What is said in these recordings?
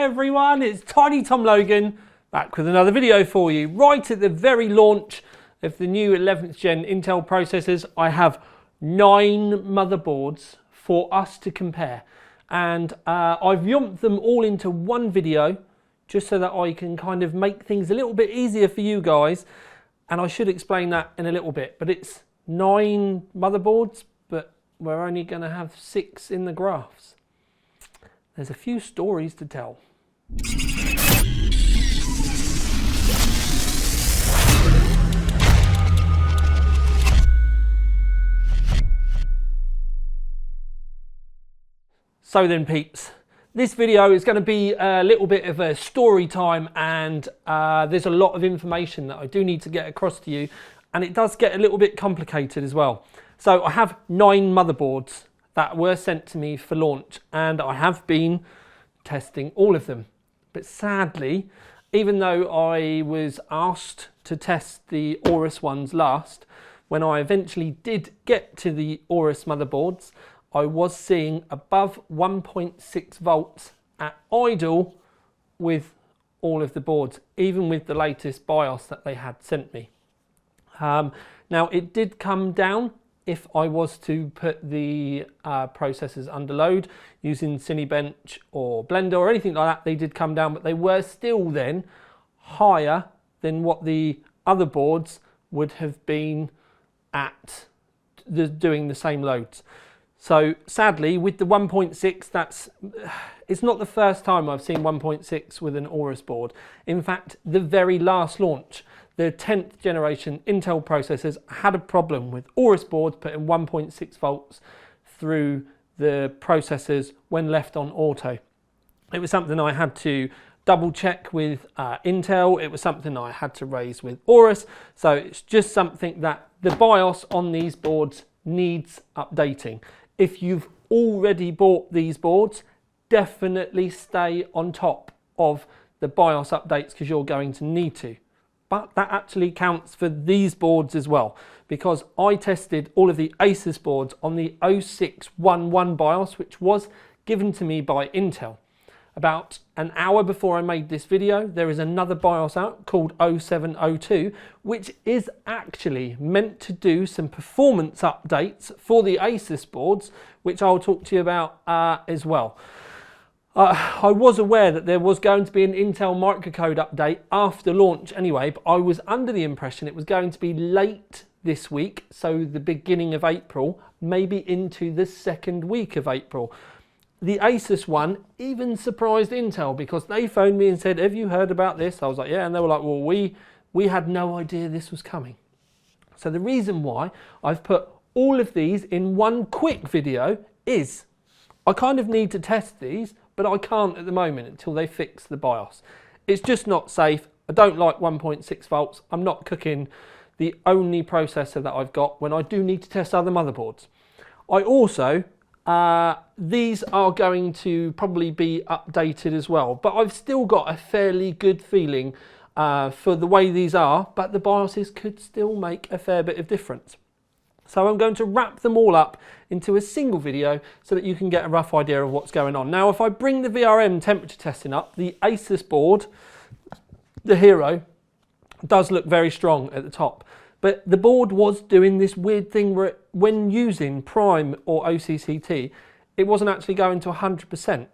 everyone, it's Tiny Tom Logan back with another video for you. Right at the very launch of the new 11th gen Intel processors, I have 9 motherboards for us to compare, and I've yomped them all into one video just so that I can kind of make things a little bit easier for you guys, and I should explain that in a little bit. But it's 9 motherboards, but we're only going to have 6 in the graphs. There's a few stories to tell. So then peeps, this video is going to be a little bit of a story time, and there's a lot of information that I do need to get across to you, and it does get a little bit complicated as well. So I have 9 motherboards that were sent to me for launch, and I have been testing all of them. But sadly, even though I was asked to test the Aorus ones last, when I eventually did get to the Aorus motherboards, I was seeing above 1.6 volts at idle with all of the boards, even with the latest BIOS that they had sent me. Now it did come down if I was to put the processors under load using Cinebench or Blender or anything like that. They did come down, but they were still then higher than what the other boards would have been at doing the same loads. So sadly, with the 1.6, it's not the first time I've seen 1.6 with an Aorus board. In fact, the very last launch, the 10th generation Intel processors had a problem with Aorus boards putting 1.6 volts through the processors when left on auto. It was something I had to double check with Intel. It was something I had to raise with Aorus. So it's just something that the BIOS on these boards needs updating. If you've already bought these boards, definitely stay on top of the BIOS updates, because you're going to need to. But that actually counts for these boards as well, because I tested all of the Asus boards on the 0611 BIOS, which was given to me by Intel. About an hour before I made this video, there is another BIOS out called 0702, which is actually meant to do some performance updates for the Asus boards, which I'll talk to you about as well. I was aware that there was going to be an Intel microcode update after launch anyway, but I was under the impression it was going to be late this week, so the beginning of April, maybe into the second week of April. The Asus one even surprised Intel, because they phoned me and said, "Have you heard about this?" I was like, "Yeah," and they were like, "Well, we had no idea this was coming." So the reason why I've put all of these in one quick video is I kind of need to test these, but I can't at the moment until they fix the BIOS. It's just not safe. I don't like 1.6 volts. I'm not cooking the only processor that I've got when I do need to test other motherboards. I also, these are going to probably be updated as well, but I've still got a fairly good feeling for the way these are, but the BIOSes could still make a fair bit of difference. So I'm going to wrap them all up into a single video so that you can get a rough idea of what's going on. Now, if I bring the VRM temperature testing up, the Asus board, the Hero, does look very strong at the top. But the board was doing this weird thing where when using Prime or OCCT, it wasn't actually going to 100%.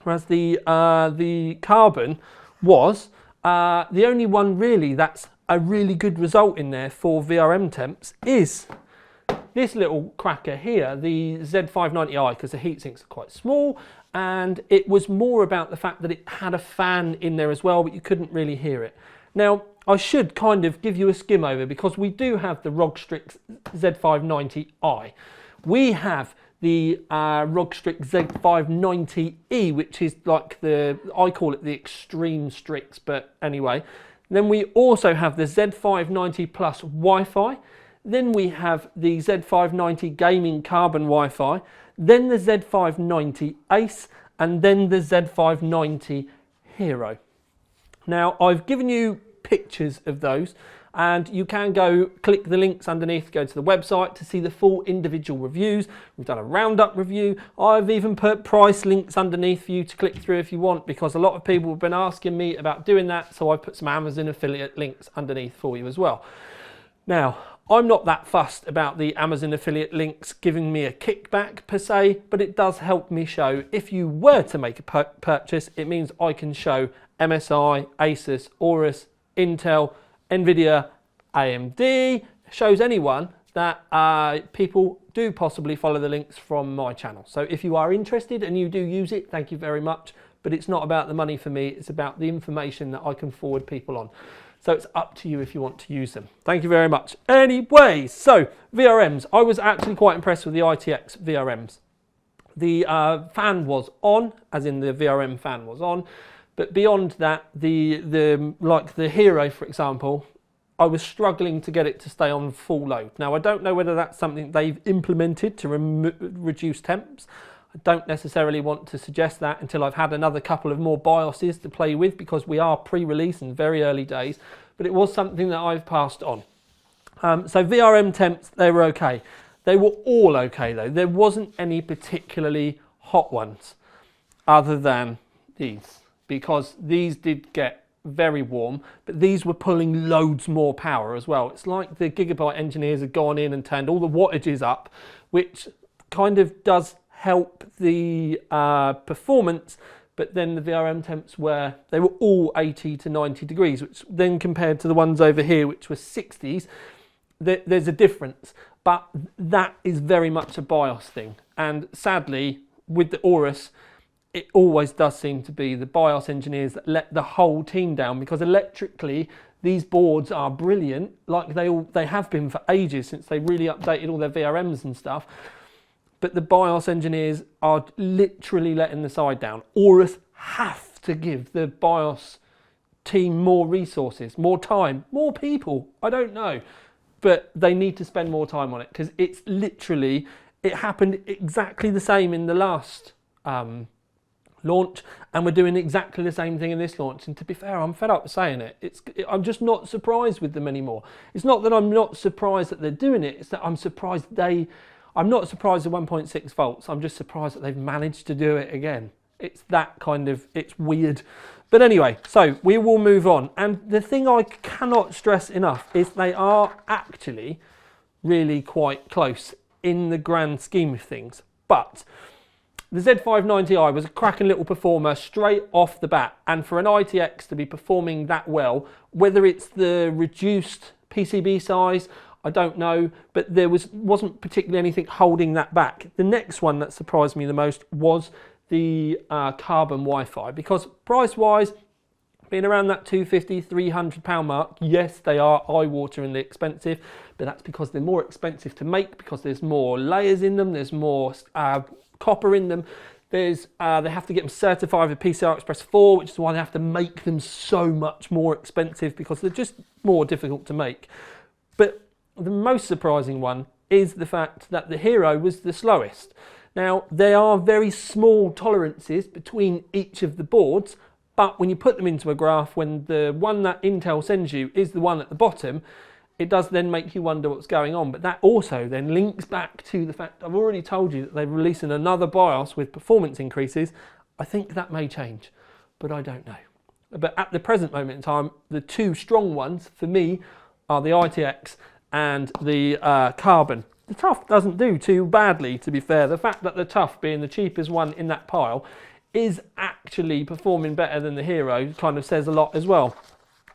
Whereas the Carbon was the only one really that's a really good result in there for VRM temps is this little cracker here, the Z590i, because the heatsinks are quite small, and it was more about the fact that it had a fan in there as well, but you couldn't really hear it. Now, I should kind of give you a skim over, because we do have the ROG-Strix Z590i. We have the ROG-Strix Z590e, which is like I call it the extreme Strix, but anyway. Then we also have the Z590 Plus Wi-Fi. Then we have the Z590 Gaming Carbon Wi-Fi. Then the Z590 Ace, and then the Z590 Hero. Now, I've given you pictures of those. And you can go click the links underneath, go to the website to see the full individual reviews. We've done a roundup review. I've even put price links underneath for you to click through if you want, because a lot of people have been asking me about doing that, so I've put some Amazon affiliate links underneath for you as well. Now, I'm not that fussed about the Amazon affiliate links giving me a kickback per se, but it does help me show, if you were to make a purchase, it means I can show MSI, Asus, Aorus, Intel, Nvidia, AMD, shows anyone that people do possibly follow the links from my channel. So if you are interested and you do use it, thank you very much. But it's not about the money for me, it's about the information that I can forward people on. So it's up to you if you want to use them. Thank you very much. Anyway, so VRMs. I was actually quite impressed with the ITX VRMs. The fan was on, as in the VRM fan was on. But beyond that, like the Hero, for example, I was struggling to get it to stay on full load. Now, I don't know whether that's something they've implemented to reduce temps. I don't necessarily want to suggest that until I've had another couple of more BIOSes to play with, because we are pre-release and very early days, but it was something that I've passed on. So VRM temps, they were okay. They were all okay though. There wasn't any particularly hot ones other than these, because these did get very warm, but these were pulling loads more power as well. It's like the Gigabyte engineers have gone in and turned all the wattages up, which kind of does help the performance, but then the VRM temps they were all 80 to 90 degrees, which then compared to the ones over here, which were 60s, there's a difference. But that is very much a BIOS thing. And sadly, with the Aorus, it always does seem to be the BIOS engineers that let the whole team down, because electrically, these boards are brilliant, like they have been for ages since they really updated all their VRMs and stuff. But the BIOS engineers are literally letting the side down. Aorus have to give the BIOS team more resources, more time, more people. I don't know. But they need to spend more time on it, because it's literally, it happened exactly the same in the last launch, and we're doing exactly the same thing in this launch. And to be fair, I'm fed up with saying it. I'm just not surprised with them anymore. It's not that I'm not surprised that they're doing it, it's that I'm surprised I'm not surprised at 1.6 volts. I'm just surprised that they've managed to do it again. It's that kind of, it's weird. But anyway, so we will move on. And the thing I cannot stress enough is they are actually really quite close in the grand scheme of things. But the Z590i was a cracking little performer straight off the bat. And for an ITX to be performing that well, whether it's the reduced PCB size, I don't know, but there wasn't particularly anything holding that back. The next one that surprised me the most was the carbon Wi-Fi, because price-wise, being around that £250, £300 mark, yes, they are eye-wateringly expensive, but that's because they're more expensive to make, because there's more layers in them, there's more copper in them. They have to get them certified with PCI Express 4, which is why they have to make them so much more expensive, because they're just more difficult to make. But the most surprising one is the fact that the Hero was the slowest. Now, there are very small tolerances between each of the boards, but when you put them into a graph, when the one that Intel sends you is the one at the bottom, it does then make you wonder what's going on. But that also then links back to the fact I've already told you that they're releasing another BIOS with performance increases. I think that may change, but I don't know. But at the present moment in time, the two strong ones for me are the ITX and the carbon. The Tough doesn't do too badly, to be fair. The fact that the Tough, being the cheapest one in that pile, is actually performing better than the Hero kind of says a lot as well.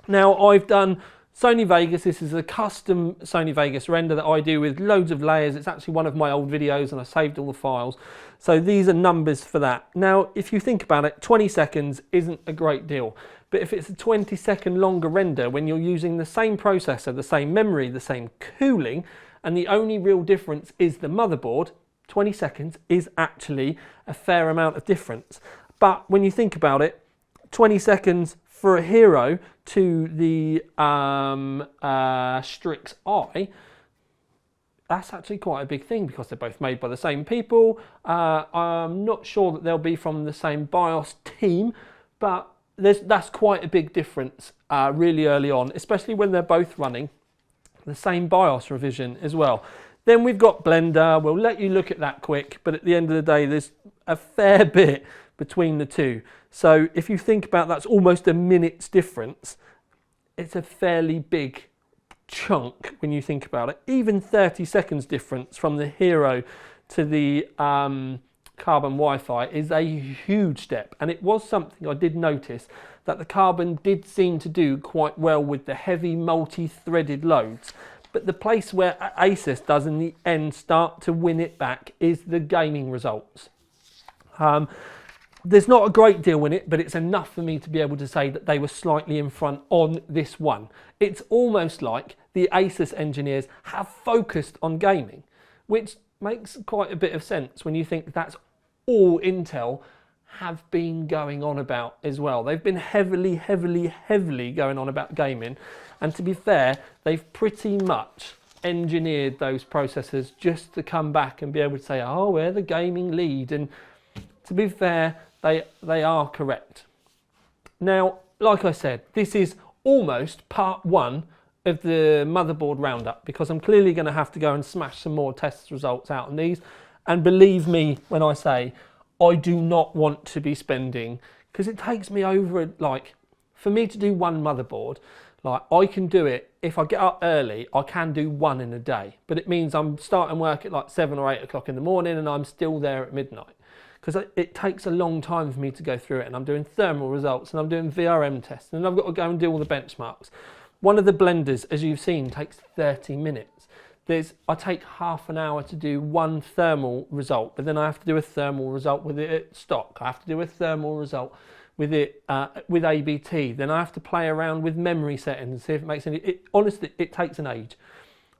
Now, I've done Sony Vegas. This is a custom Sony Vegas render that I do with loads of layers. It's actually one of my old videos and I saved all the files. So these are numbers for that. Now, if you think about it, 20 seconds isn't a great deal. But if it's a 20-second longer render, when you're using the same processor, the same memory, the same cooling, and the only real difference is the motherboard, 20 seconds is actually a fair amount of difference. But when you think about it, 20 seconds for a Hero to the Strix I, that's actually quite a big thing, because they're both made by the same people. I'm not sure that they'll be from the same BIOS team, but that's quite a big difference. really early on, especially when they're both running the same BIOS revision as well. Then we've got Blender. We'll let you look at that quick, but at the end of the day, there's a fair bit between the two. So if you think about that's almost a minute's difference, it's a fairly big chunk when you think about it. Even 30 seconds difference from the Hero to the Carbon Wi-Fi is a huge step. And it was something I did notice that the Carbon did seem to do quite well with the heavy multi-threaded loads. But the place where Asus does in the end start to win it back is the gaming results. There's not a great deal in it, but it's enough for me to be able to say that they were slightly in front on this one. It's almost like the Asus engineers have focused on gaming, which makes quite a bit of sense when you think that's all Intel have been going on about as well. They've been heavily going on about gaming, and to be fair, they've pretty much engineered those processors just to come back and be able to say, oh, we're the gaming lead. And to be fair, they are correct. Now, like I said, this is almost part one of the motherboard roundup, because I'm clearly going to have to go and smash some more test results out on these. And believe me when I say, I do not want to be spending, because it takes me over, like, for me to do one motherboard, like, I can do it, if I get up early, I can do one in a day. But it means I'm starting work at like 7 or 8 o'clock in the morning and I'm still there at midnight. Because it takes a long time for me to go through it, and I'm doing thermal results and I'm doing VRM tests, and I've got to go and do all the benchmarks. One of the blenders, as you've seen, takes 30 minutes. I take half an hour to do one thermal result, but then I have to do a thermal result with it at stock. I have to do a thermal result with it with ABT. Then I have to play around with memory settings and see if it makes any. Honestly, it takes an age.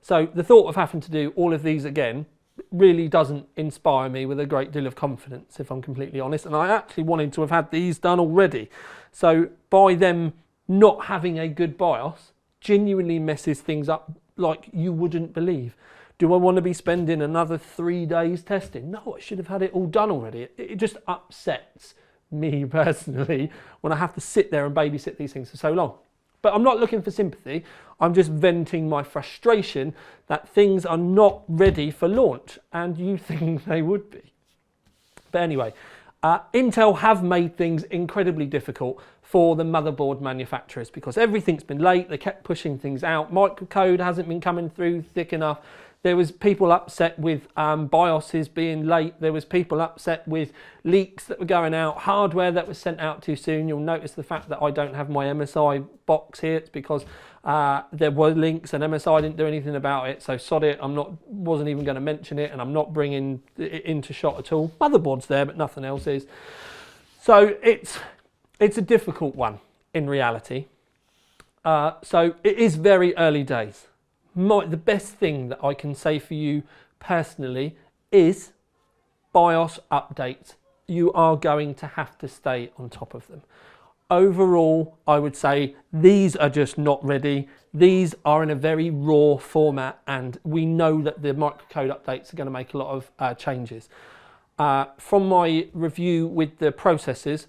So the thought of having to do all of these again really doesn't inspire me with a great deal of confidence, if I'm completely honest. And I actually wanted to have had these done already. So by them not having a good BIOS genuinely messes things up like you wouldn't believe. Do I want to be spending another 3 days testing? No, I should have had it all done already. It just upsets me personally when I have to sit there and babysit these things for so long. But I'm not looking for sympathy. I'm just venting my frustration that things are not ready for launch, and you think they would be. But anyway, Intel have made things incredibly difficult for the motherboard manufacturers because everything's been late. They kept pushing things out. Microcode hasn't been coming through thick enough. There was people upset with BIOSes being late. There was people upset with leaks that were going out, hardware that was sent out too soon. You'll notice the fact that I don't have my MSI box here. It's because there were links and MSI didn't do anything about it. So sod it. Wasn't even going to mention it, and I'm not bringing it into shot at all. Motherboard's there, but nothing else is. So it's a difficult one in reality. So it is very early days. The best thing that I can say for you personally is BIOS updates. You are going to have to stay on top of them. Overall, I would say these are just not ready. These are in a very raw format, and we know that the microcode updates are going to make a lot of changes. From my review with the processors,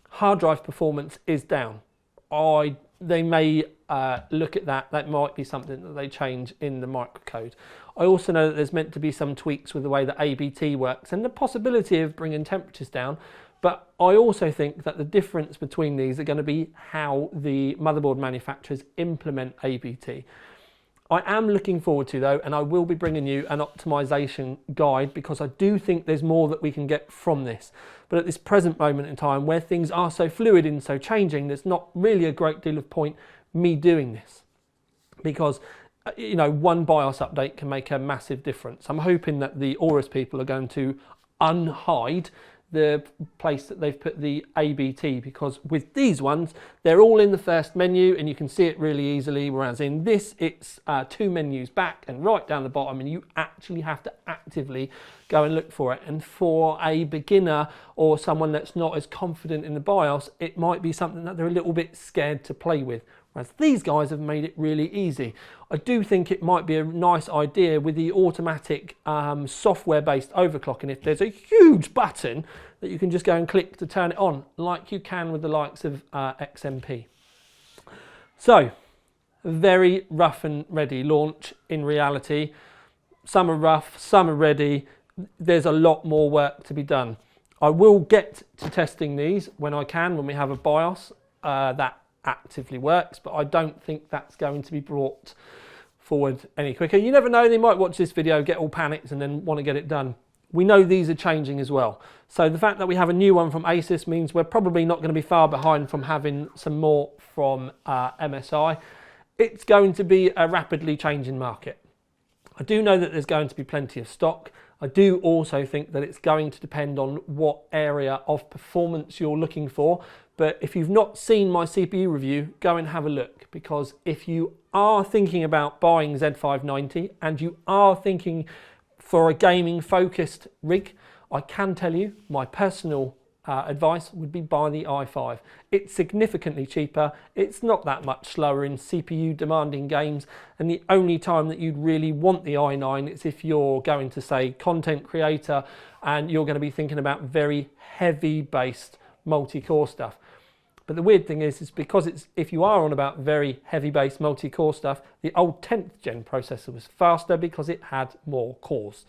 hard drive performance is down. They may look at that. That might be something that they change in the microcode. I also know that there's meant to be some tweaks with the way that ABT works and the possibility of bringing temperatures down. But I also think that the difference between these are going to be how the motherboard manufacturers implement ABT. I am looking forward to, though, and I will be bringing you an optimization guide because I do think there's more that we can get from this. But at this present moment in time, where things are so fluid and so changing, there's not really a great deal of point me doing this because, you know, one BIOS update can make a massive difference. I'm hoping that the Aorus people are going to unhide the place that they've put the ABT, because with these ones they're all in the first menu and you can see it really easily, whereas in this it's 2 menus back and right down the bottom, and you actually have to actively go and look for it. And for a beginner or someone that's not as confident in the BIOS, it might be something that they're a little bit scared to play with, whereas these guys have made it really easy. I do think it might be a nice idea with the automatic software-based overclocking if there's a huge button that you can just go and click to turn it on, like you can with the likes of XMP. So, a very rough and ready launch in reality. Some are rough, some are ready. There's a lot more work to be done. I will get to testing these when I can, when we have a BIOS that actively works, but I don't think that's going to be brought forward any quicker. You never know, they might watch this video, get all panicked and then want to get it done. We know these are changing as well. So the fact that we have a new one from Asus means we're probably not going to be far behind from having some more from MSI. It's going to be a rapidly changing market. I do know that there's going to be plenty of stock. I do also think that it's going to depend on what area of performance you're looking for. But if you've not seen my CPU review, go and have a look, because if you are thinking about buying Z590 and you are thinking for a gaming focused rig, I can tell you my personal advice would be buy the i5. It's significantly cheaper, it's not that much slower in CPU demanding games, and the only time that you'd really want the i9 is if you're going to say content creator and you're going to be thinking about very heavy based multi-core stuff. But the weird thing is because if you are on about very heavy based multi-core stuff, the old 10th gen processor was faster because it had more cores.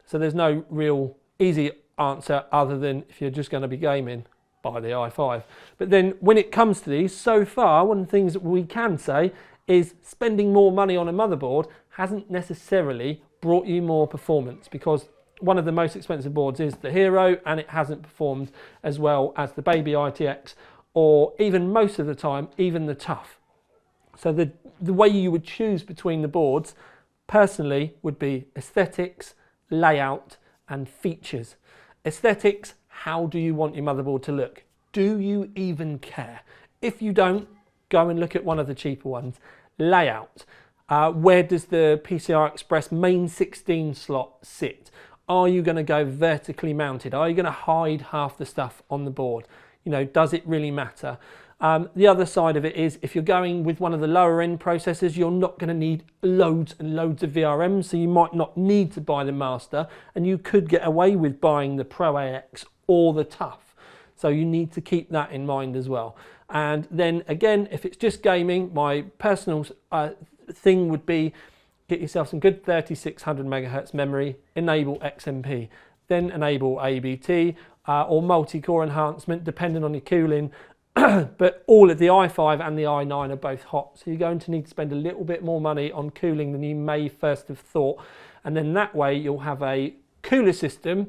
So there's no real easy answer other than if you're just going to be gaming, buy the i5. But then when it comes to these, so far, one of the things that we can say is spending more money on a motherboard hasn't necessarily brought you more performance, because one of the most expensive boards is the Hero and it hasn't performed as well as the Baby ITX, or even most of the time, even the Tough. So the way you would choose between the boards, personally, would be aesthetics, layout, and features. Aesthetics, how do you want your motherboard to look? Do you even care? If you don't, go and look at one of the cheaper ones. Layout, where does the PCI Express main 16 slot sit? Are you going to go vertically mounted? Are you going to hide half the stuff on the board? You know, does it really matter? The other side of it is, if you're going with one of the lower end processors, you're not going to need loads and loads of VRMs, so you might not need to buy the Master, and you could get away with buying the Pro AX or the Tough. So you need to keep that in mind as well. And then again, if it's just gaming, my personal thing would be get yourself some good 3600 megahertz memory, enable XMP, then enable ABT or multi-core enhancement depending on your cooling. But all of the i5 and the i9 are both hot, so you're going to need to spend a little bit more money on cooling than you may first have thought, and then that way you'll have a cooler system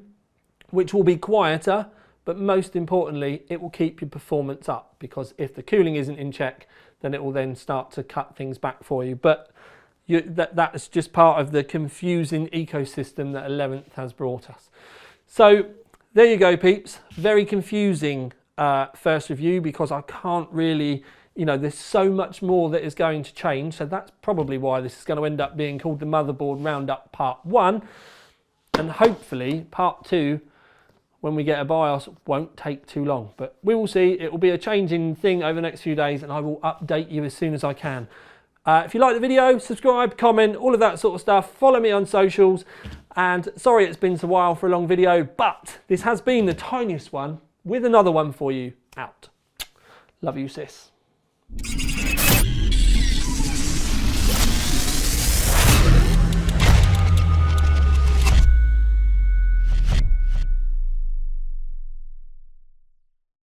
which will be quieter, but most importantly it will keep your performance up, because if the cooling isn't in check, then it will then start to cut things back for you. But that's just part of the confusing ecosystem that 11th has brought us. So there you go, peeps. Very confusing first review, because I can't really, you know, there's so much more that is going to change. So that's probably why this is going to end up being called the Motherboard Roundup Part 1. And hopefully Part 2, when we get a BIOS, won't take too long. But we will see. It will be a changing thing over the next few days, and I will update you as soon as I can. If you like the video, subscribe, comment, all of that sort of stuff. Follow me on socials. And sorry it's been a while for a long video, but this has been the tiniest one with another one for you out. Love you, sis.